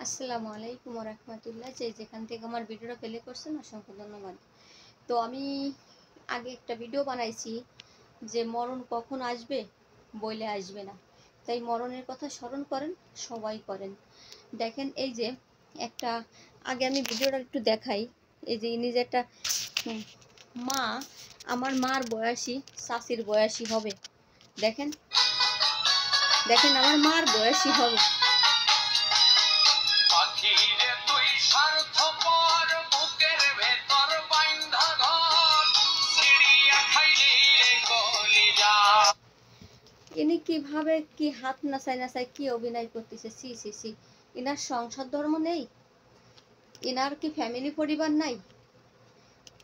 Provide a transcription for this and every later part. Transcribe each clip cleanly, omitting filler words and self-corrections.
আসসালামু আলাইকুম ওয়া রাহমাতুল্লাহ। যে যেখান থেকে আমার ভিডিওটা প্লে করছেন অসংখ্য ধন্যবাদ। তো আমি আগে একটা ভিডিও বানাইছি যে মরণ কখন আসবে বইলে আসবে না, তাই মরণের কথা স্মরণ করেন, সবাই করেন। দেখেন এই যে একটা, আগে আমি ভিডিওটা একটু দেখাই। এই যে ইনি যে একটা মা, আমার মার বয়সী, শাশির বয়সী হবে। দেখেন দেখেন আমার মার বয়সী হবে। ইনি কিভাবে কি হাত নাচায় নাচায় কি অভিনয় করতেছে, সি সি সি। ইনার সংসার ধর্ম নেই, ইনার কি ফ্যামিলি পরিবার নাই?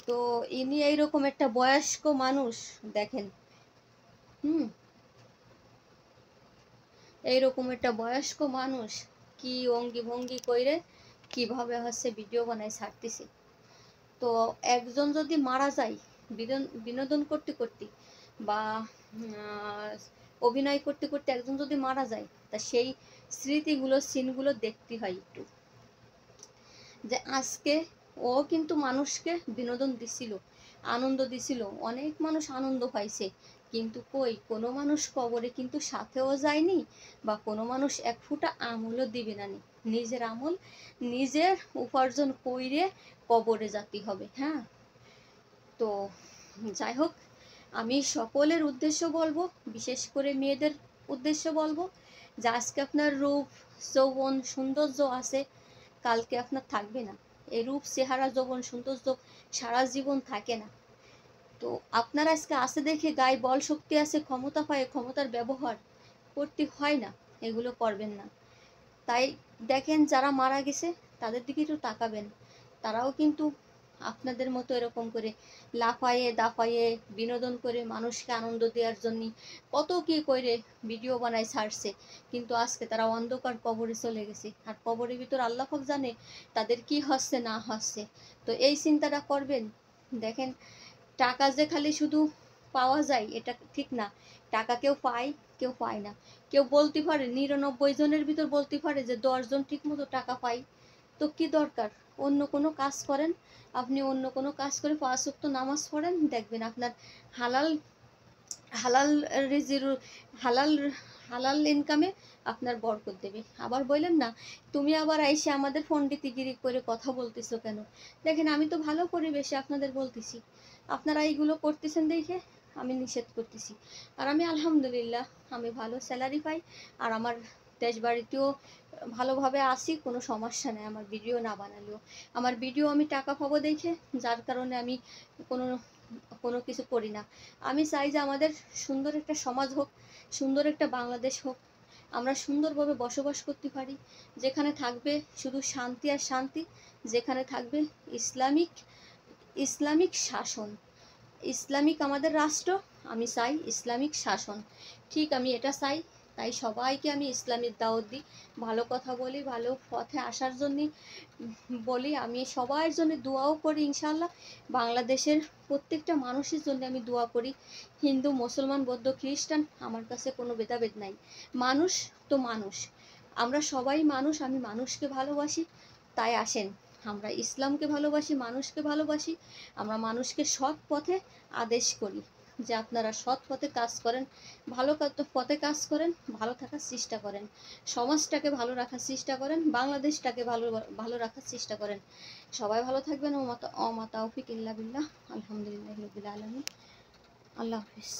তো ইনি এইরকম একটা বয়স্ক মানুষ, দেখেন এইরকম একটা বয়স্ক মানুষ কি অঙ্গি ভঙ্গি কইরে কিভাবে হচ্ছে ভিডিও বানায় ছাড়তেছে। তো একজন যদি মারা যায় বিনোদন করতে করতে বা অভিনয় করতে করতে একজন যদি মারা যায়, তা সেই স্মৃতিগুলো সিনগুলো দেখতে হয় একটু, যে আজকে ও কিন্তু মানুষকে বিনোদন দিছিল, আনন্দ দিছিল, অনেক মানুষ আনন্দ পাইছে, কিন্তু কই কোনো মানুষ কবরে কিন্তু সাথেও যায়নি, বা কোনো মানুষ এক ফুটা আমলও দিবে না। নিজের আমল নিজের উপার্জন কইরে কবরে যেতে হবে। হ্যাঁ, তো যাই হোক, আমি সকলের উদ্দেশ্য বলবো, বিশেষ করে মেয়েদের উদ্দেশ্য বলবো, যে আজকে আপনার রূপ যৌবন সৌন্দর্য আছে, কালকে আপনার থাকবে না। এই রূপ চেহারা যৌবন সৌন্দর্য সারা জীবন থাকে না। তো আপনার আজকে আছে দেখে গায়ে বল শক্তি আছে, ক্ষমতা পায়, ক্ষমতার ব্যবহার করতে হয় না, এগুলো করবেন না। তাই দেখেন যারা মারা গেছে তাদের দিকে একটু তাকাবেন, তারাও কিন্তু আপনাদের মতো এরকম করে লাফায়ে দাফায়ে বিনোদন করে মানুষকে আনন্দ দেওয়ার জন্য কত কি করে ভিডিও বানায় ছাড়ছে, কিন্তু আজকে তারা অন্ধকার কবরে চলে গেছে, আর কবরের ভিতর আল্লাহ পাক জানে তাদের কি হচ্ছে না হচ্ছে। তো এই চিন্তাটা করবেন। দেখেন টাকা যে খালি শুধু পাওয়া যায় এটা ঠিক না, টাকা কেউ পায় কেউ পায় না। কেউ বলতে পারে 99 জনের ভিতর বলতে পারে যে 10 জন ঠিক মতো টাকা পায়। তো কি দরকার, অন্য কোনো কাজ করেন, আপনি অন্য কোনো কাজ করে 5 ওয়াক্ত নামাজ পড়েন, দেখবেন আপনার হালাল হালাল রিজির হালাল হালাল ইনকামে আপনার বরকত দেবে। আবার বললেন না তুমি আবার আইসে আমাদের পণ্ডিতিগিরি করে কথা বলতেছো কেন? দেখেন আমি তো ভালো পরিবেশে আপনাদের বলতেছি, আপনারা এইগুলো করতেছেন দেখে আমি নিষেধ করতেছি। আর আমি আলহামদুলিল্লাহ আমি ভালো স্যালারি পাই, আর আমার দেশ বাড়িতেও ভালোভাবে আসি, কোনো সমস্যা নেই আমার ভিডিও না বানালেও। আমার ভিডিও আমি টাকা পাবো দেখে, যার কারণে আমি কোনো কোনো কিছু করি না। আমি চাই যে আমাদের সুন্দর একটা সমাজ হোক, সুন্দর একটা বাংলাদেশ হোক, আমরা সুন্দরভাবে বসবাস করতে পারি, যেখানে থাকবে শুধু শান্তি আর শান্তি, যেখানে থাকবে ইসলামিক ইসলামিক শাসন, ইসলামিক আমাদের রাষ্ট্র। আমি চাই ইসলামিক শাসন, ঠিক আমি এটা চাই। তাই সবাইকে আমি ইসলামের দাওয়াত দিই, ভালো কথা বলি, ভালো পথে আসার জন্য বলি। আমি সবার জন্য দোয়াও করি ইনশাআল্লাহ। বাংলাদেশের প্রত্যেকটা মানুষের জন্য আমি দোয়া করি। হিন্দু মুসলমান বৌদ্ধ খ্রিস্টান আমার কাছে কোনো ভেদাভেদ নাই, মানুষ তো মানুষ, আমরা সবাই মানুষ, আমি মানুষকে ভালোবাসি। তাই আসেন আমরা ইসলামকে ভালোবাসি, মানুষকে ভালোবাসি, আমরা মানুষকে সৎ পথে আদেশ করি যে আপনারা সৎ পথে কাজ করেন, ভালো পথে কাজ করেন, ভালো থাকার চেষ্টা করেন, সমাজটাকে ভালো রাখার চেষ্টা করেন, বাংলাদেশটাকে ভালো ভালো রাখার চেষ্টা করেন। সবাই ভালো থাকবেন। ও মা তাওফিক ইল্লা বিল্লাহ। আলহামদুলিল্লাহি রাব্বিল আলামিন। আল্লাহ হাফিজ।